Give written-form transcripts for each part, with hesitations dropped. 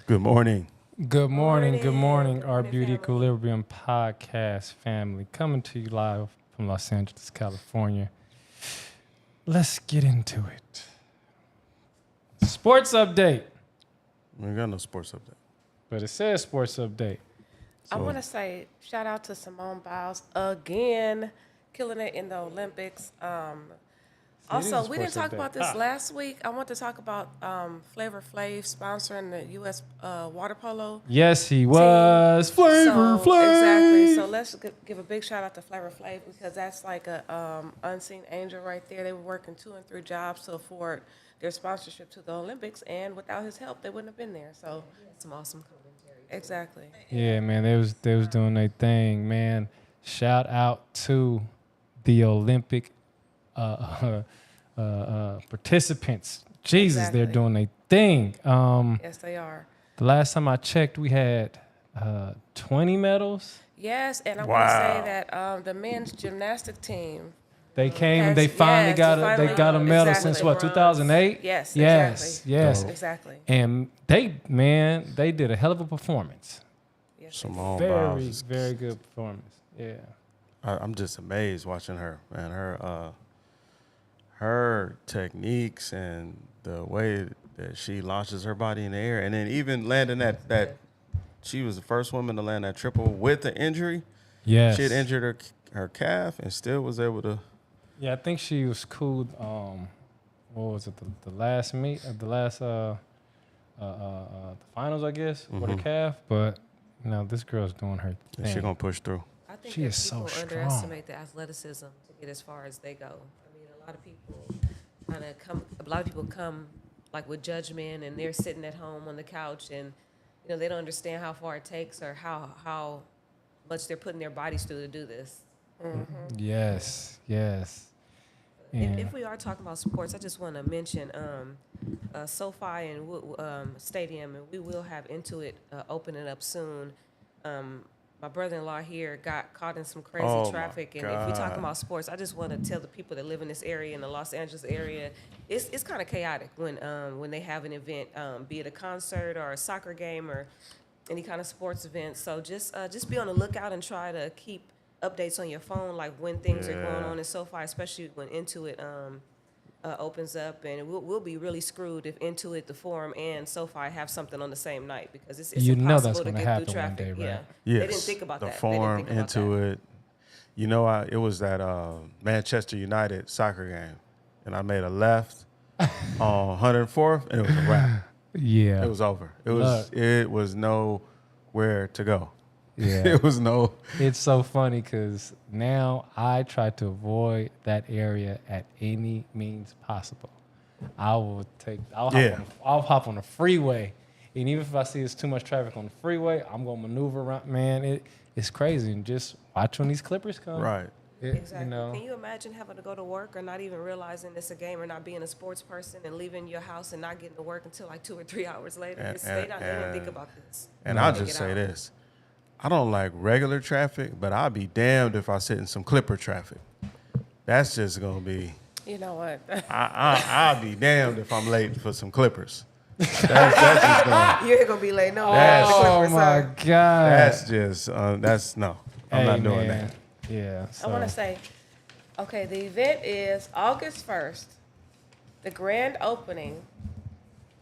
Good morning. Good morning, our Beauty Equilibrium podcast family. Coming to you live from Los Angeles, California. Let's get into it. Sports update. We ain't got no sports update. But it says sports update. I want to say shout out to Simone Biles again, killing it in the Olympics. Also, we didn't talk about this last week. I want to talk about Flavor Flav sponsoring the U.S. water polo. Yes, he was. Flavor Flav. Exactly. So let's give a big shout out to Flavor Flav because that's like a unseen angel right there. They were working 2 and 3 jobs to afford their sponsorship to the Olympics, and without his help, they wouldn't have been there. So some awesome commentary. Exactly. Yeah, man, they was doing their thing, man. Shout out to the Olympic participants. Jesus, Exactly. They're doing their thing. Yes, they are. The last time I checked, we had 20 medals. Yes, and I want to say that the men's gymnastic team. They came and they finally got a medal exactly. since what, 2008? Yes, Yes, exactly. yes. Exactly. And they did a hell of a performance. Yes, Simone Biles Very, is- very good performance. Yeah. I'm just amazed watching her, man. Her techniques and the way that she launches her body in the air, and then even landing that she was the first woman to land that triple with the injury. Yes. She had injured her calf and still was able to. Yeah, I think she was cool. What was it? The last meet, the last the finals, I guess, with her calf. But you know, this girl's doing her thing. She's gonna push through. I think She that is so people strong. underestimate the athleticism to get as far as they go. I mean, a lot of people come like with judgment, and they're sitting at home on the couch, and you know they don't understand how far it takes or how much they're putting their bodies through to do this. Yes. And If we are talking about sports, I just want to mention SoFi and Stadium, and we will have Intuit opening up soon. My brother-in-law here got caught in some crazy traffic, and if we're talking about sports, I just want to tell the people that live in this area, in the Los Angeles area, it's kind of chaotic when they have an event, be it a concert or a soccer game or any kind of sports event. So just be on the lookout and try to keep updates on your phone, like when things are going on in SoFi, especially when Intuit opens up, and we'll be really screwed if Intuit, the Forum, and SoFi have something on the same night because it's You know impossible that's to gonna get happen through one traffic. day, right? Yeah, Yes. they didn't think about the that. Form They didn't think into about that. it. You know, it was that Manchester United soccer game, and I made a left on 104th, and it was a wrap. yeah. It was over. It was nowhere to go. Yeah. It was no. It's so funny because now I try to avoid that area at any means possible. I'll hop on the freeway, and even if I see there's too much traffic on the freeway, I'm gonna maneuver around. Man, it's crazy, and just watch when these Clippers come. Right. Exactly. You know, Can you imagine having to go to work or not even realizing it's a game or not being a sports person and leaving your house and not getting to work until like 2 or 3 hours later? They don't think about this. And I'll just say this. I don't like regular traffic, but I'll be damned if I sit in some Clipper traffic. That's just going to be, You know what? I'll be damned if I'm late for some Clippers. That's just going You're going to be late. No, oh my God, that's just, no. I'm not doing man. that. Yeah, I want to say, okay, the event is August 1st, the grand opening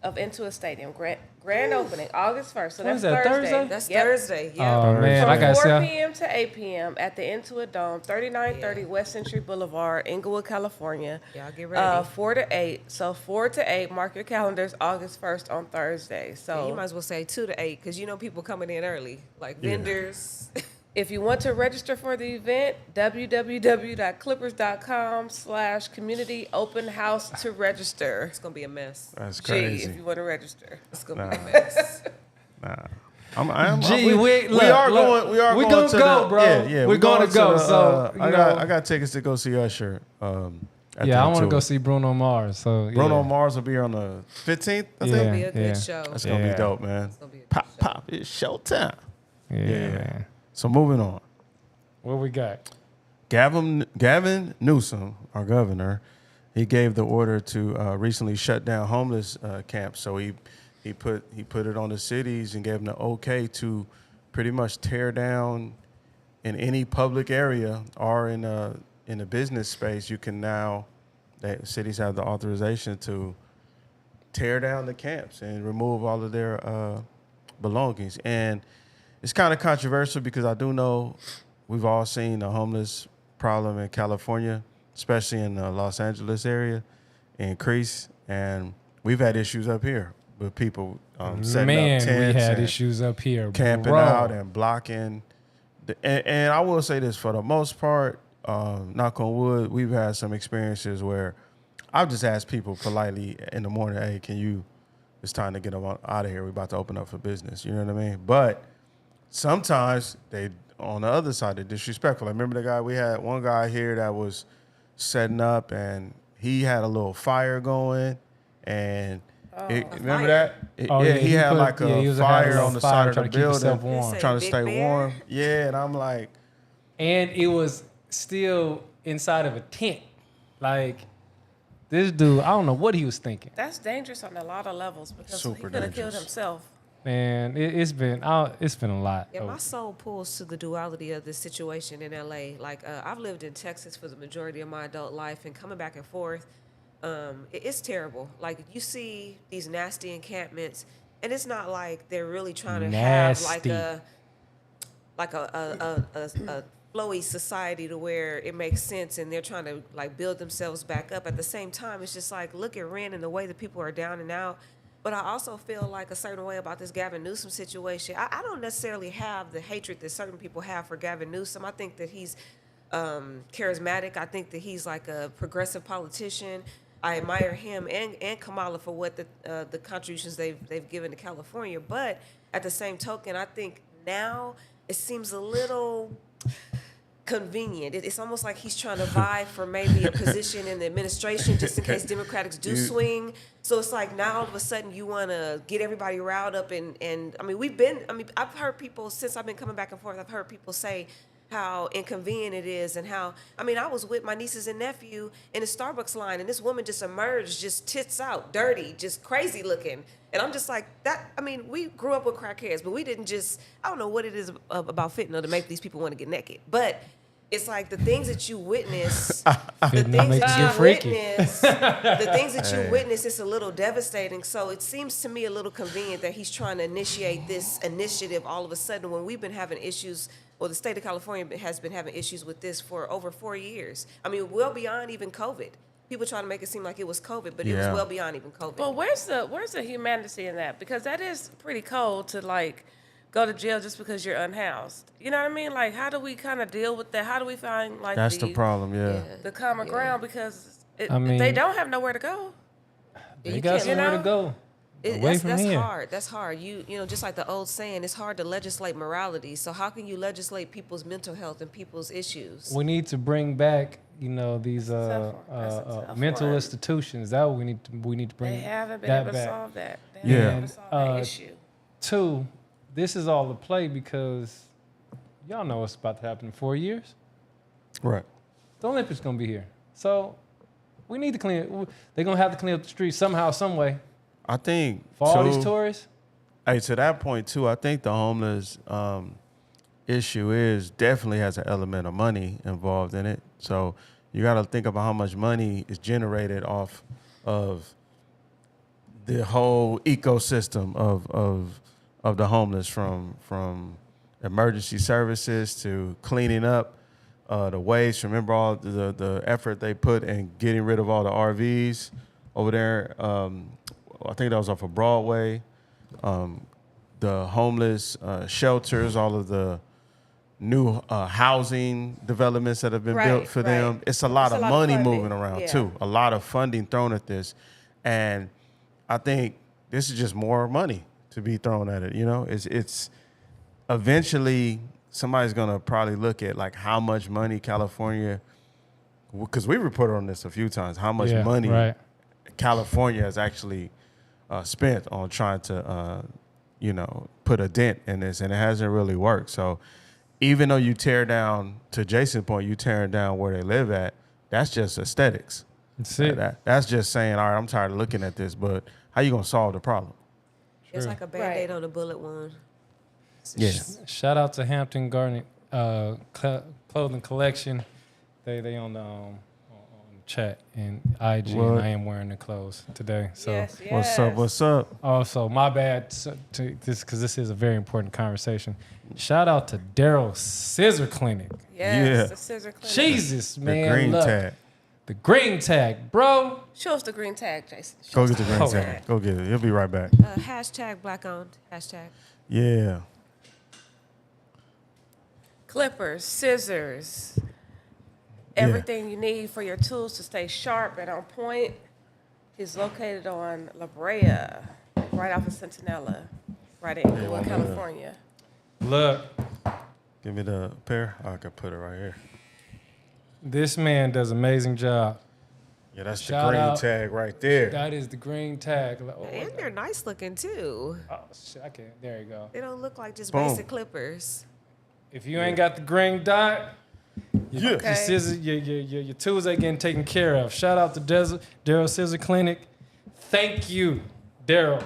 of Intuit Stadium. Grand opening, August 1st. So What is that's that, Thursday. Thursday? That's Yep. Thursday. Yeah. Oh man, I From gotta 4 say, p.m. to 8 p.m. at the Intuit Dome, 3930 West Century Boulevard, Inglewood, California. Y'all get ready. 4 to 8. So 4 to 8, mark your calendars, August 1st on Thursday. So You might as well say 2 to 8 because you know people coming in early, like vendors. If you want to register for the event, www.clippers.com/community open house to register. It's gonna be a mess. That's Gee, crazy. if you want to register. It's gonna be a mess. We going to go, the, bro. Yeah, we're gonna go. So I got I got tickets to go see Usher. I want to go see Bruno Mars. So yeah. Bruno Mars will be here on the 15th. I Yeah. think Be a good show. that's gonna be dope, man. It's gonna be a good Pop, show. pop, it's showtime. Yeah, man. So moving on. What we got? Gavin Newsom, our governor, he gave the order to recently shut down homeless camps. So he put it on the cities and gave them the okay to pretty much tear down in any public area or in a business space. You can now, cities have the authorization to tear down the camps and remove all of their belongings. And it's kind of controversial because I do know we've all seen the homeless problem in California, especially in the Los Angeles area, increase. And we've had issues up here with people setting up tents. We had and issues up here. camping bro. out and blocking. And I will say this, for the most part, knock on wood, we've had some experiences where I've just asked people politely in the morning, hey, it's time to get them out of here. We're about to open up for business. You know what I mean? But sometimes they, on the other side, they're disrespectful. I remember we had one guy here that was setting up and he had a little fire going and remember that? He had like a fire on the side of the building trying to stay warm. Yeah, and I'm like. And it was still inside of a tent. Like, this dude, I don't know what he was thinking. That's dangerous on a lot of levels because he Super could have killed dangerous. himself. Man, it's been a lot. Yeah, my soul pulls to the duality of this situation in LA. Like, I've lived in Texas for the majority of my adult life, and coming back and forth, it's terrible. Like, you see these nasty encampments, and it's not like they're really trying to have like a flowy society to where it makes sense, and they're trying to like build themselves back up. At the same time, it's just like, look at Ren and the way that people are down and out. But I also feel like a certain way about this Gavin Newsom situation. I don't necessarily have the hatred that certain people have for Gavin Newsom. I think that he's charismatic. I think that he's like a progressive politician. I admire him and Kamala for what the contributions they've given to California. But at the same token, I think now it seems a little convenient. It's almost like he's trying to vie for maybe a position in the administration just in case Democrats do swing. So it's like now all of a sudden you want to get everybody riled up and I mean, I've heard people since I've been coming back and forth, I've heard people say how inconvenient it is and how, I mean, I was with my nieces and nephew in a Starbucks line and this woman just emerged, just tits out, dirty, just crazy looking. And I'm just like, we grew up with crackheads, but we didn't just, I don't know what it is about fentanyl to make these people want to get naked. But it's like the things that you witness, the things that you witness, it's a little devastating. So it seems to me a little convenient that he's trying to initiate this initiative all of a sudden when we've been having issues, or the state of California has been having issues with this for over 4 years. I mean, well beyond even COVID. People try to make it seem like it was COVID, but it was well beyond even COVID. But where's the humanity in that? Because that is pretty cold to like go to jail just because you're unhoused. You know what I mean? Like, how do we kind of deal with that? How do we find like that's the problem? the common ground? Because mean, they don't have nowhere to go. They got somewhere to go. That's hard. That's hard. You know, just like the old saying, it's hard to legislate morality. So how can you legislate people's mental health and people's issues? We need to bring back, these mental institutions. That we need to bring. They haven't been that able back. to solve that. They Yeah. haven't been able to solve that issue. Two, this is all a play because y'all know what's about to happen in 4 years. Right. The Olympics gonna be here, so we need to clean it. They're gonna have to clean up the streets somehow, some way. I think For all these tourists. Hey, to that point too, I think the homeless issue definitely has an element of money involved in it. So you got to think about how much money is generated off of the whole ecosystem of the homeless, from emergency services to cleaning up the waste. Remember all the effort they put in getting rid of all the RVs over there. I think that was off of Broadway. The homeless shelters, all of the new housing developments that have been built for them. It's a lot of money moving around too. A lot of funding thrown at this, and I think this is just more money to be thrown at it. You know, it's eventually somebody's gonna probably look at like how much money California, because we reported on this a few times, how much money California has actually spent on trying to put a dent in this, and it hasn't really worked. So even though you tear down, to Jason's point, you tearing down where they live at, that's just aesthetics. That's it. That's just saying, all right, I'm tired of looking at this, but how you gonna solve the problem? It's like a Band-Aid on a bullet wound. Yeah. Shout out to Hampton Garden Clothing Collection. They on the chat and IG, and I am wearing the clothes today. So yes. What's up? Also, my bad to this, because this is a very important conversation. Shout out to Daryl Scissor Clinic. Yes, the Scissor Clinic. Jesus, man. The green look, tag. The green tag, bro. Show us the green tag, Jason. Go get the green tag. Go get it. He'll be right back. Hashtag black owned. Hashtag. Yeah. Clippers, scissors, everything you need for your tools to stay sharp and on point. He's located on La Brea, right off of Centinela, right in Inglewood, California. Look. Give me the pair. I can put it right here. This man does an amazing job. Yeah, that's the green tag right there. That is the green tag. And they're nice looking too. Oh, shit, I can't. There you go. They don't look like just Boom. basic clippers. If you ain't got the green dot, your Okay. scissors, your tools ain't getting taken care of. Shout out to Daryl Scissor Clinic. Thank you, Daryl,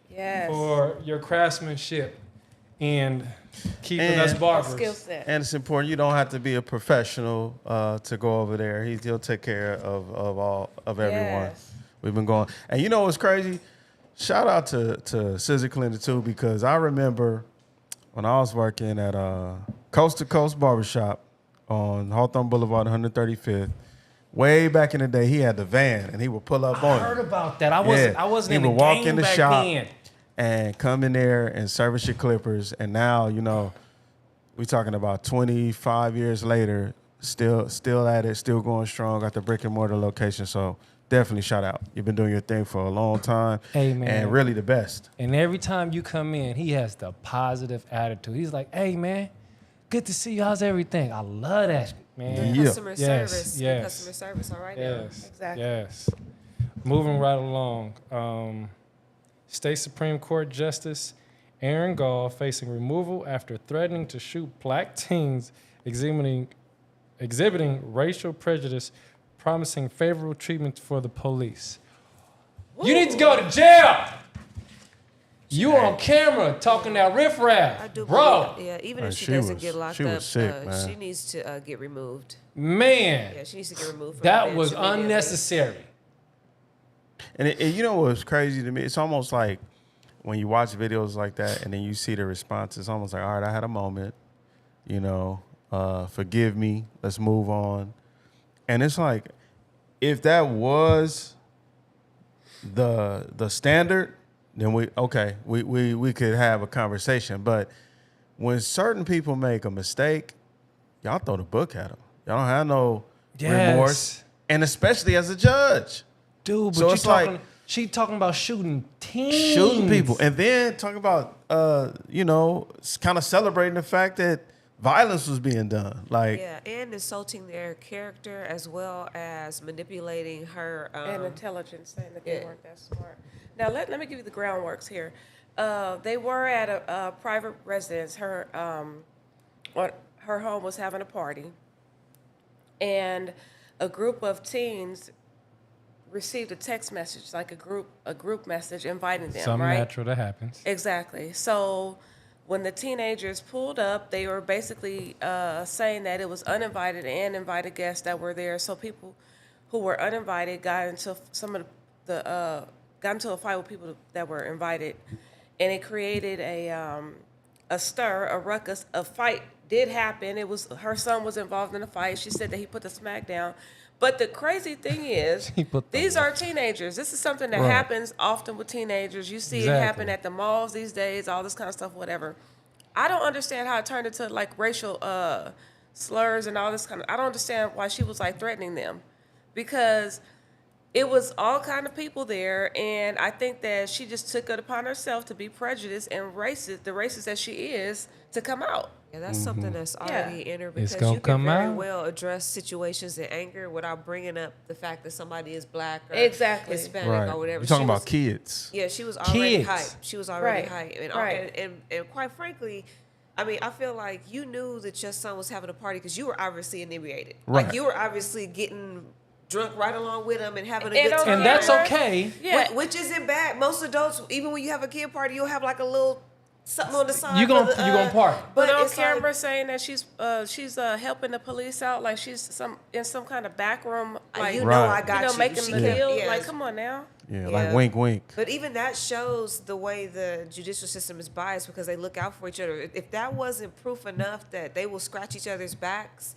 Yes. for your craftsmanship and keeping us barbers. Skill set. And it's important. You don't have to be a professional to go over there. He'll take care of everyone. Yes. We've been going. And you know what's crazy? Shout out to Scissor Clinic too, because I remember when I was working at Coast to Coast Barbershop on Hawthorne Boulevard, 135th. Way back in the day, he had the van, and he would pull up on I heard it. about that. I wasn't in He the would walk game in the back shop then. and come in there and service your clippers. And now, we talking about 25 years later, still at it, still going strong, got the brick and mortar location. So definitely shout out. You've been doing your thing for a long time. Hey, man. And really the best. And every time you come in, he has the positive attitude. He's like, hey, man, good to see you. How's everything? I love that, man. Yeah. Customer Yes, service. yes. Customer service all right Yes. Exactly. Yes. Moving right along. State Supreme Court Justice Aaron Gall facing removal after threatening to shoot black teens exhibiting racial prejudice, promising favorable treatment for the police. You need to go to jail. You on camera talking that riffraff, I do bro. believe, yeah, even if she she doesn't was- get locked she was up, sick, man. she needs to get removed. Man, Yeah, she needs to get removed. From that the was bench immediately. unnecessary. And you know what's crazy to me? It's almost like when you watch videos like that and then you see the response, it's almost like, all right, I had a moment, forgive me, let's move on. And it's like, if that was the standard, then we could have a conversation. But when certain people make a mistake, y'all throw the book at them. Y'all don't have no remorse, and especially as a judge. Dude, but So it's like she talking about shooting teens. shooting people, and then talking about kind of celebrating the fact that violence was being done. Like, Yeah, and insulting their character as well as manipulating her. And intelligence, saying that they yeah. weren't that smart. Now, let me give you the groundworks here. They were at a private residence. Her home was having a party, and a group of teens received a text message, like a group message inviting them. Something right? natural that happens. Exactly. So when the teenagers pulled up, they were basically saying that it was uninvited and invited guests that were there. So people who were uninvited got into a fight with people that were invited, and it created a stir, a ruckus. A fight did happen. It was her son was involved in the fight. She said that he put the smack down. But the crazy thing is, these are teenagers. This is something that happens often with teenagers. You see it happen at the malls these days, all this kind of stuff, whatever. I don't understand how it turned into like racial slurs and all this kind of. I don't understand why she was like threatening them, because it was all kind of people there, and I think that she just took it upon herself to be prejudiced and racist, the racist that she is, to come out. Yeah, that's something that's already in her, It's because gonna you come can very out. well address situations in anger without bringing up the fact that somebody is black or Exactly. Hispanic Right. or whatever. You're talking She about was- kids. Yeah, she was already Kids. hyped. She was already Right. hyped. Right. And quite frankly, I mean, I feel like you knew that your son was having a party because you were obviously inebriated. Right. Like, you were obviously getting drunk right along with him and having a And good on time. And that's camera. okay. Yeah. Which isn't bad. Most adults, even when you have a kid party, you'll have like a little something on the side. You gonna for the, you gonna party. But on it's like- camera saying that she's helping the police out, like she's in some kind of back room, like you know Right. I got you. making She the kept- deal. yeah. Like, come on now. Yeah, Yeah. like wink, wink. But even that shows the way the judicial system is biased, because they look out for each other. If that wasn't proof enough that they will scratch each other's backs,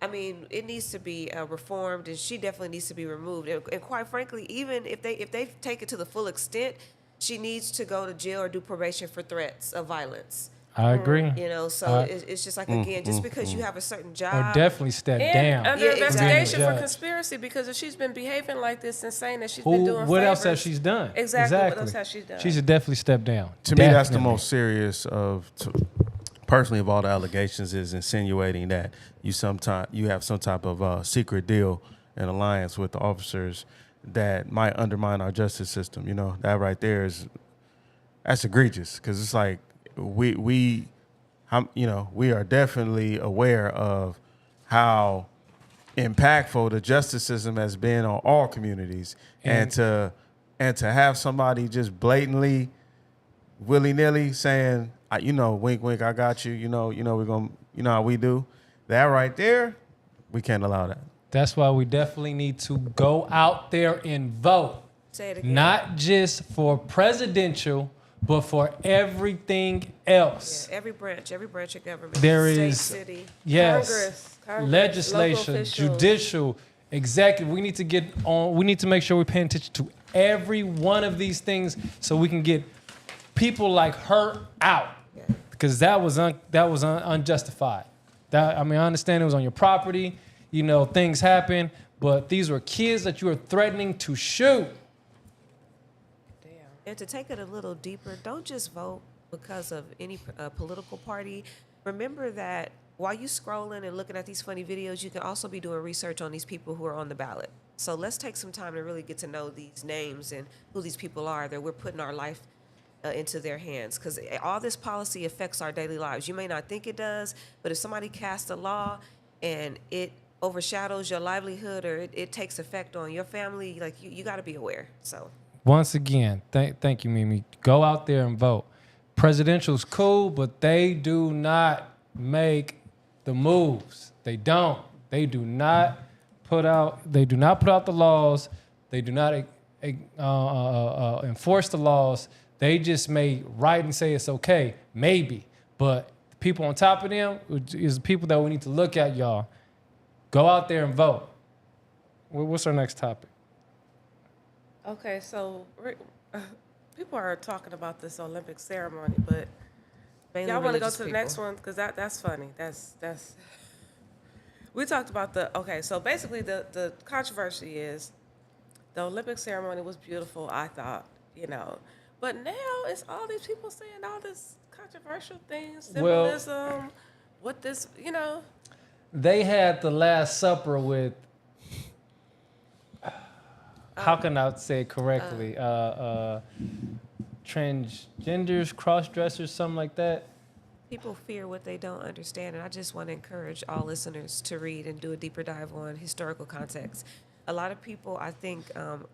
I mean, it needs to be reformed, and she definitely needs to be removed. And quite frankly, even if they take it to the full extent, she needs to go to jail or do probation for threats of violence. I agree. You know, so it's just like, again, just because you have a certain Or job, definitely step And down. under Yeah, investigation for Judge. conspiracy, because if she's been behaving like this and saying that she's been doing What else favors- has she's done? Exactly. What else has she done? She should definitely step down. To me, that's the Definitely. most serious personally of all the allegations, is insinuating that you have some type of secret deal and alliance with the officers that might undermine our justice system. You know, that right there that's egregious, because it's like we are definitely aware of how impactful the justice system has been on all communities, and to have somebody just blatantly, willy-nilly saying, wink, wink, I got you. We're gonna, how we do that right there. We can't allow that. That's why we definitely need to go out there and vote. say it again. Not just for presidential, but for everything else. Yeah, every branch of government, There state, is- city. Yes. Congress, Legislation, local officials. judicial, executive. We need to get on. We need to make sure we're paying attention to every one of these things so we can get people like her out. Yeah. Because that was unjustified. I understand it was on your property. Things happen, but these were kids that you were threatening to shoot. And to take it a little deeper, don't just vote because of any political party. Remember that while you scrolling and looking at these funny videos, you can also be doing research on these people who are on the ballot. So let's take some time to really get to know these names and who these people are that we're putting our life into their hands, because all this policy affects our daily lives. You may not think it does, but if somebody casts a law and it overshadows your livelihood, or it takes effect on your family, like you got to be aware. So Once again, thank you, Mimi. Go out there and vote. Presidential's cool, but they do not make the moves. They don't. They do not put out the laws. They do not enforce the laws. They just may write and say it's okay, maybe. But the people on top of them is the people that we need to look at, y'all. Go out there and vote. What's our next topic? Okay, so people are talking about this Olympic ceremony, but mainly y'all want to go religious to the people. next one, because that's funny. That's we talked about so basically the controversy is the Olympic ceremony was beautiful, I thought, but now it's all these people saying all this controversial things, Well- symbolism, what this, They had the Last Supper with, how can I say it correctly? Transgenders, cross-dressers, something like that. People fear what they don't understand, and I just want to encourage all listeners to read and do a deeper dive on historical context. A lot of people, I think,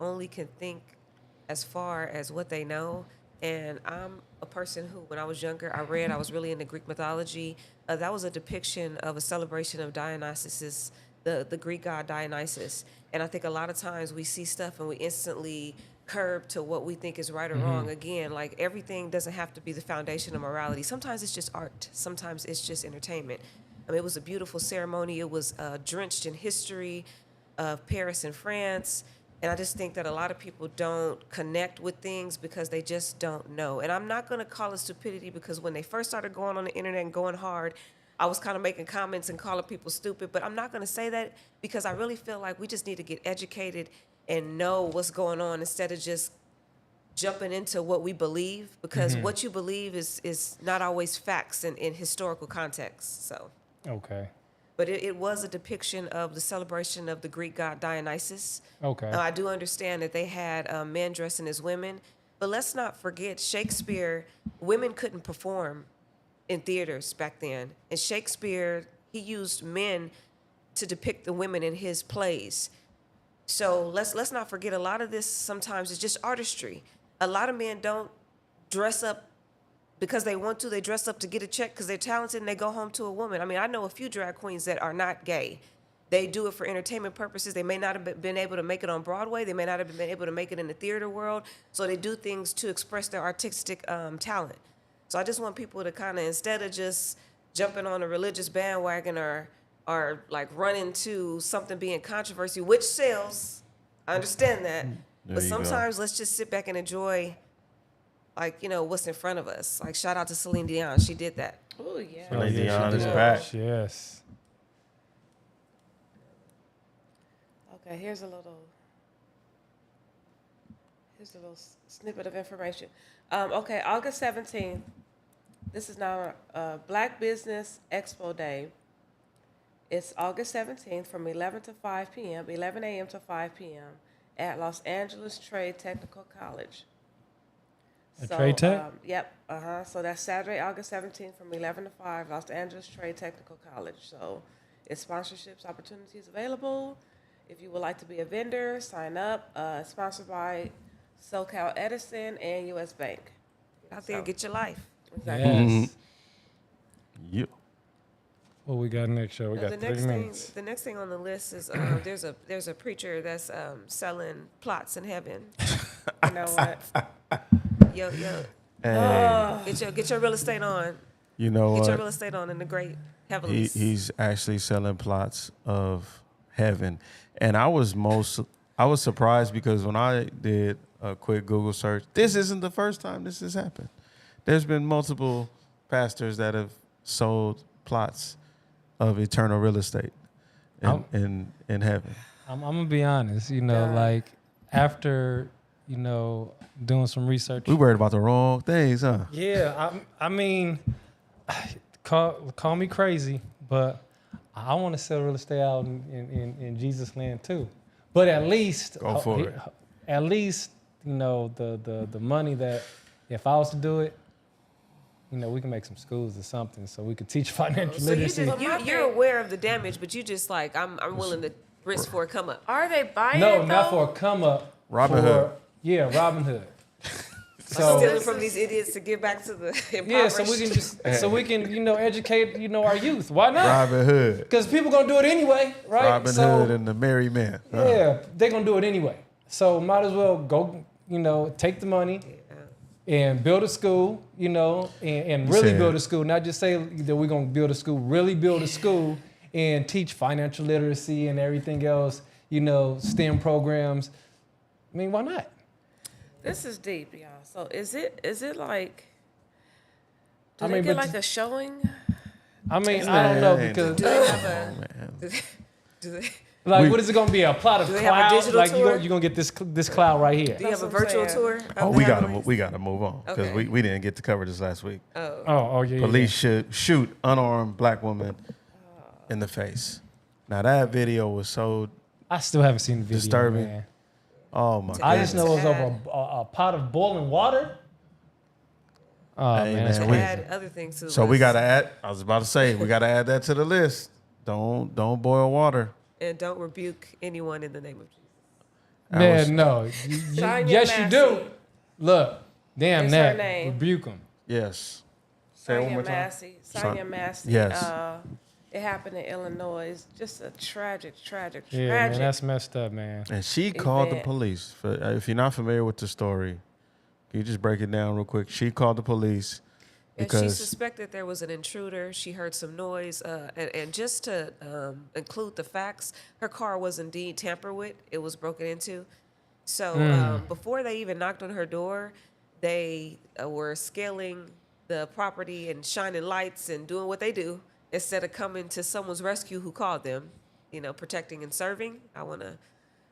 only can think as far as what they know, and I'm a person who, when I was younger, I was really into Greek mythology. That was a depiction of a celebration of Dionysus, the Greek god Dionysus, and I think a lot of times we see stuff and we instantly curb to what we think is right or wrong. Again, like, everything doesn't have to be the foundation of morality. Sometimes it's just art. Sometimes it's just entertainment. I mean, it was a beautiful ceremony. It was drenched in history of Paris and France. And I just think that a lot of people don't connect with things because they just don't know. And I'm not going to call it stupidity, because when they first started going on the internet and going hard, I was kind of making comments and calling people stupid. But I'm not going to say that, because I really feel like we just need to get educated and know what's going on instead of just jumping into what we believe, because what you believe is not always facts in historical context. So. Okay. But it was a depiction of the celebration of the Greek god Dionysus. Okay. I do understand that they had men dressing as women, but let's not forget Shakespeare. Women couldn't perform in theaters back then, and Shakespeare, he used men to depict the women in his plays. So let's not forget, a lot of this sometimes is just artistry. A lot of men don't dress up because they want to. They dress up to get a check because they're talented, and they go home to a woman. I mean, I know a few drag queens that are not gay. They do it for entertainment purposes. They may not have been able to make it on Broadway. They may not have been able to make it in the theater world. So they do things to express their artistic talent. So I just want people to kind of, instead of just jumping on a religious bandwagon or like running to something being controversy, which sells, I understand that. But sometimes let's just sit back and enjoy, like, you know, what's in front of us. Like, shout out to Celine Dion. She did that. Oh, yeah. Celine Dion is Yeah. back. Yes. Okay, here's a little snippet of information. Okay, August 17th. This is now Black Business Expo Day. It's August 17th from 11 to 5 p.m., 11 a.m. to 5 p.m. at Los Angeles Trade Technical College. At Trade Tech? Yep. So that's Saturday, August 17th from 11 to 5, Los Angeles Trade Technical College. So it's sponsorships opportunities available. If you would like to be a vendor, sign up. Sponsored by SoCal Edison and U.S. Bank. Get out there, get your life. Exactly. Yes. Yeah. What we got next, show? We got 3 minutes. The next thing on the list is there's a preacher that's selling plots in heaven. You know what? Yo, Hey, get your real estate on. you know Get your what? real estate on in the great heavens. He's actually selling plots of heaven, and I was surprised because when I did a quick Google search, this isn't the first time this has happened. There's been multiple pastors that have sold plots of eternal real estate in heaven. I'm gonna be honest. You know, like after doing some research. We worried about the wrong things, huh? Yeah, I mean, call me crazy, but I want to sell real estate out in Jesus' land too. But at least Go for it. At least the money that if I was to do it, we can make some schools or something so we could teach financial literacy. You're aware of the damage, but you just like I'm willing to risk for a come up. Are they buying No, it, not though? for a come up. Robin Hood. Yeah, Robin Hood. Stealing from these idiots to give back to the impoverished. Yeah, so we can educate our youth. Why not? Robin Hood. Because people gonna do it anyway, right? Robin Hood and the Merry Men. Huh? Yeah, they're gonna do it anyway. So might as well go, take the money and build a school, and really build a school. Not just say that we're gonna build a school, really build a school and teach financial literacy and everything else, STEM programs. I mean, why not? This is deep, y'all. So is it like? Do they get like a showing? I mean, I don't know because Do they have a? Do they? like, what is it gonna be? A plot of Do they have a clouds? digital Like tour? you gonna get this cloud right here? Do you have a That's what I'm virtual saying. tour? Oh, we gotta move on because Okay. we didn't get to cover this last week. Oh yeah. Police should shoot unarmed black woman in the face. Now that video was so I still haven't seen the video. disturbing. Man. Oh my I god. just know it was over a pot of boiling water. Oh Hey, man, that's man, To we- crazy. add other things to the So we list. gotta add. I was about to say we gotta add that to the list. Don't boil water. And don't rebuke anyone in the name of Jesus. Man, was- no. Sonya Yes, you do. Massey. Look, damn It's her that. name. Rebuke them. Yes. Say it one Sonya more time. Massey. Sonya Massey. Yes. It happened in Illinois. It's just a tragic. Yeah, man, that's messed up, man. And she called the Event. police. If you're not familiar with the story, can you just break it down real quick? She called the police And she because suspected there was an intruder. She heard some noise. And just to include the facts, her car was indeed tampered with. It was broken into. So before they even knocked on her door, they were scaling the property and shining lights and doing what they do instead of coming to someone's rescue who called them, protecting and serving. I want to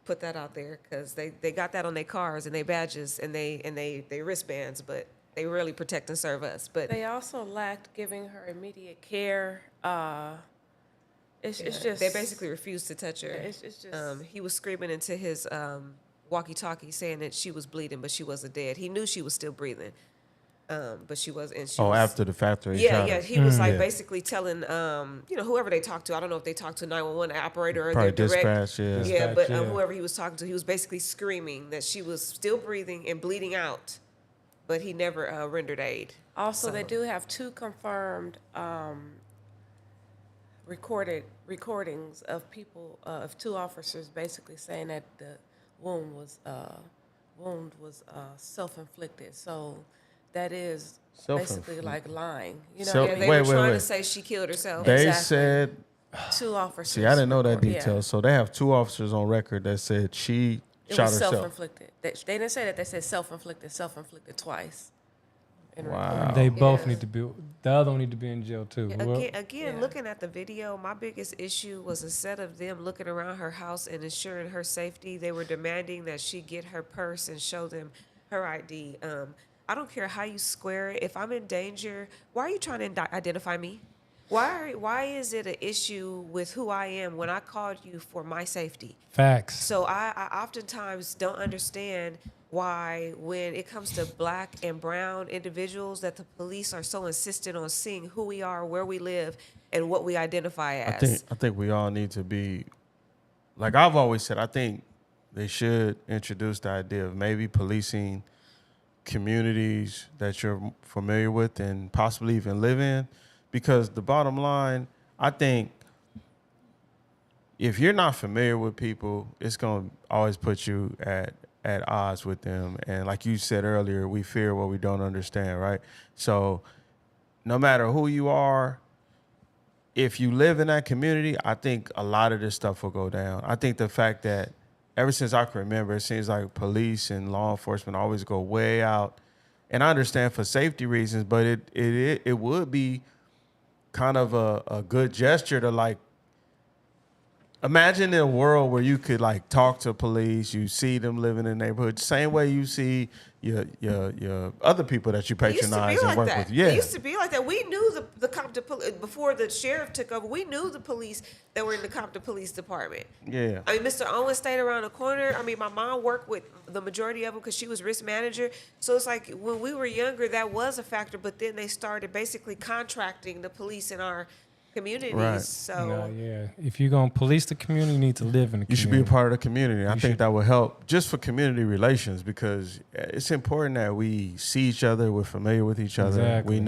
put that out there because they got that on their cars and their badges and they wristbands, but they really protect and serve us. But they also lacked giving her immediate care. It's just they basically refused to touch her. It's just he was screaming into his walkie-talkie saying that she was bleeding, but she wasn't dead. He knew she was still breathing, but she wasn't. And she was, after the factory. Yeah. He was like basically telling whoever they talked to. I don't know if they talked to 911 operator or Probably their direct. dispatch. Yeah. But whoever he was talking to, he was basically screaming that she was still breathing and bleeding out, but he never rendered aid. Also, they do have 2 confirmed recordings of people of 2 officers basically saying that the wound was self-inflicted. So that is basically like lying. They were trying to say she killed herself. They said 2 officers. See, I didn't know that detail. Yeah. So they have 2 officers on record that said she shot herself. Self-inflicted. They didn't say that. They said self-inflicted twice. Wow. They both need to be. The other one need to be in jail too. Again, looking at the video, my biggest issue was instead of them looking around her house and ensuring her safety, they were demanding that she get her purse and show them her ID. I don't care how you square it. If I'm in danger, why are you trying to identify me? Why is it an issue with who I am when I called you for my safety? Facts. So I oftentimes don't understand why when it comes to black and brown individuals that the police are so insistent on seeing who we are, where we live, and what we identify as. I think we all need to be, like I've always said, I think they should introduce the idea of maybe policing communities that you're familiar with and possibly even live in. Because the bottom line, I think if you're not familiar with people, it's going to always put you at odds with them. And like you said earlier, we fear what we don't understand, right? So no matter who you are, if you live in that community, I think a lot of this stuff will go down. I think the fact that ever since I can remember, it seems like police and law enforcement always go way out. And I understand for safety reasons, but it would be kind of a good gesture to like, imagine a world where you could like talk to police, you see them living in the neighborhood, same way you see your other people that you patronize and work with. Yeah, it used to be like that. We knew the Compton police before the sheriff took over. We knew the police that were in the Compton Police Department. Yeah, I mean, Mr. Owen stayed around the corner. I mean, my mom worked with the majority of them because she was risk manager. So it's like when we were younger, that was a factor. But then they started basically contracting the police in our communities. Right. So if you're gonna police the community, you need to live in the community. You should be a part of the community. I think that will help just for community relations because it's important that we see each other, we're familiar with each other, Exactly.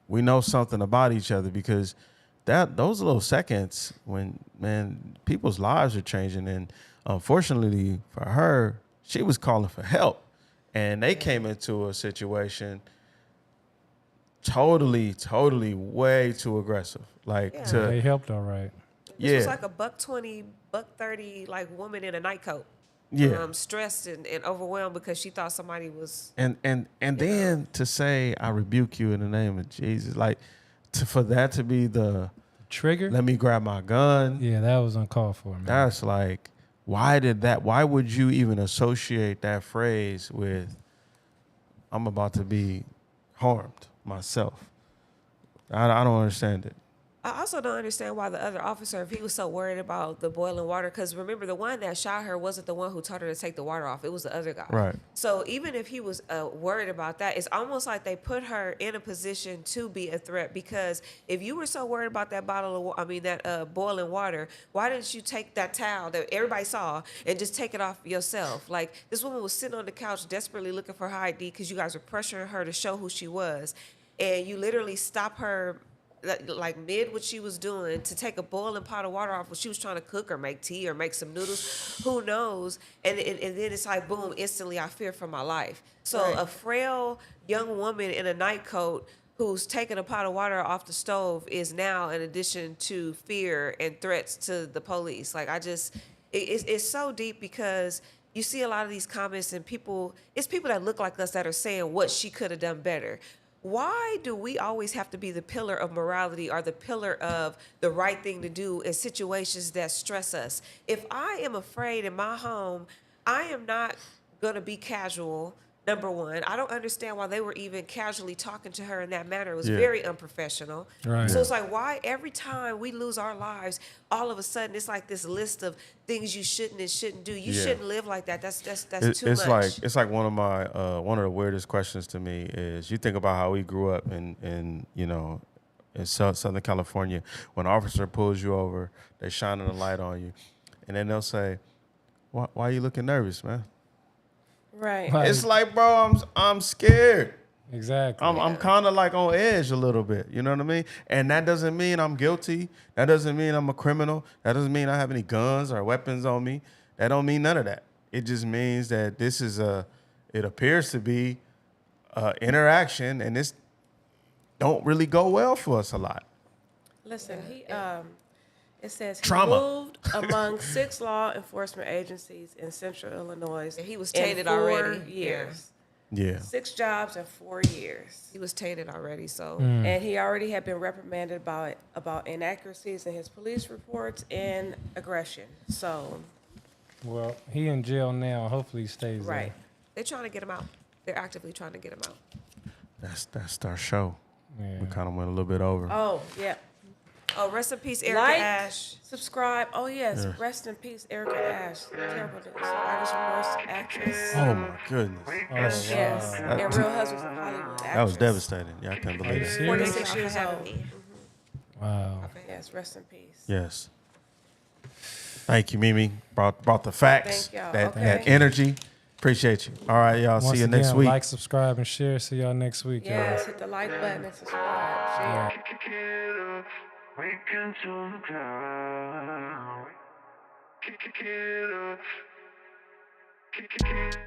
we know something about each other because those little seconds when people's lives are changing, and unfortunately for her, she was calling for help, and they came into a situation totally way too aggressive. They helped all right. This was like a $120, $130 like woman in a nightcoat. Yeah. Stressed and overwhelmed because she thought somebody was and then to say I rebuke you in the name of Jesus, like for that to be the trigger. Let me grab my gun. Yeah, that was uncalled for, man. That's like, why would you even associate that phrase with I'm about to be harmed myself? I don't understand it. I also don't understand why the other officer, if he was so worried about the boiling water, because remember, the one that shot her wasn't the one who told her to take the water off. It was the other guy. Right. So even if he was worried about that, it's almost like they put her in a position to be a threat, because if you were so worried about that boiling water, why didn't you take that towel that everybody saw and just take it off yourself? Like, this woman was sitting on the couch desperately looking for her ID because you guys were pressuring her to show who she was. And you literally stop her like mid what she was doing to take a boiling pot of water off when she was trying to cook or make tea or make some noodles, who knows? And then it's like, boom, instantly I fear for my life. So Right. A frail young woman in a nightcoat who's taking a pot of water off the stove is now in addition to fear and threats to the police. Like, it's so deep because you see a lot of these comments and it's people that look like us that are saying what she could have done better. Why do we always have to be the pillar of morality or the pillar of the right thing to do in situations that stress us? If I am afraid in my home, I am not going to be casual. Number one, I don't understand why they were even casually talking to her in that manner. It was very unprofessional. Right. So it's like, why every time we lose our lives, all of a sudden it's like this list of things you shouldn't and shouldn't do. You shouldn't live like that. That's too much. It's like one of the weirdest questions to me is you think about how we grew up in Southern California. When an officer pulls you over, they shining a light on you, and then they'll say, "Why are you looking nervous, man?" Right. It's like, bro, I'm scared. Exactly. I'm kind of like on edge a little bit. You know what I mean? And that doesn't mean I'm guilty. That doesn't mean I'm a criminal. That doesn't mean I have any guns or weapons on me. That don't mean none of that. It just means that it appears to be interaction, and this don't really go well for us a lot. Listen, it says he Trauma. moved among 6 law enforcement agencies in Central Illinois. And he was in tainted 4 already. years. Yeah. 6 jobs in 4 years. He was tainted already, so. And he already had been reprimanded about inaccuracies in his police reports and aggression. So. Well, he in jail now. Hopefully he stays Right. They're trying to get him out. They're actively trying to get him out. That's our show. there. Yeah. We kind of went a little bit over. Oh, yeah. Oh, rest in peace, Erica Like, Ash. subscribe. Oh, yes. Rest in peace, Erica Ash. Terrible news. Survivor's remorse actress. Oh my goodness. Oh, Yes. wow. And Real Husbands of Hollywood actress. That was devastating. Yeah, I can't Are believe you that. serious? 46 years old. Wow. Yes, rest in peace. Yes. Thank you, Mimi. Brought the facts. Thank y'all. That Okay. energy. Appreciate you. All right, y'all. Once See you again, next week. like, subscribe, and share. See y'all next week, Yes, hit the like button and subscribe. Share. We can turn the cloud. Kick it up.